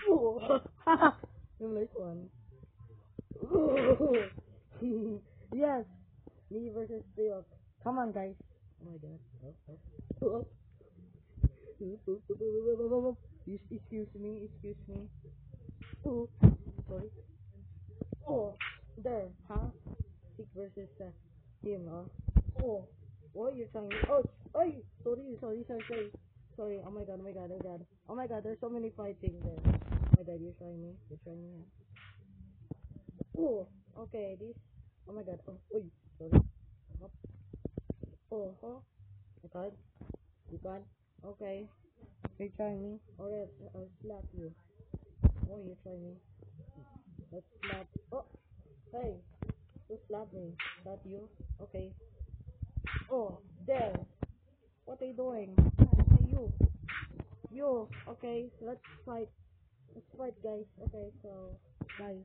Oh, you like one. Yes, me versus Bill. Come on, guys. Oh my god. Oh, oh. Excuse me, excuse me. Oh, sorry. Oh, there, huh? Six versus him, huh? Oh, what you're trying? Oh, oh, sorry. Sorry. Oh my god, oh my god, oh god. Oh my god, there's so many fighting there. Oh my god, you're trying me. You're trying me. Oh, okay, this. Oh my god. Oh, oi, sorry. Up. Oh, oh. You can't. You can't. Okay. You're trying me. Alright, I'll slap you. Oh, you're trying me. Let's slap. Oh, hey, who slapped me? That you? Okay. Oh, there. What are you doing? Hey, you. You. Okay, let's fight. Let's fight, guys. Okay, so, guys.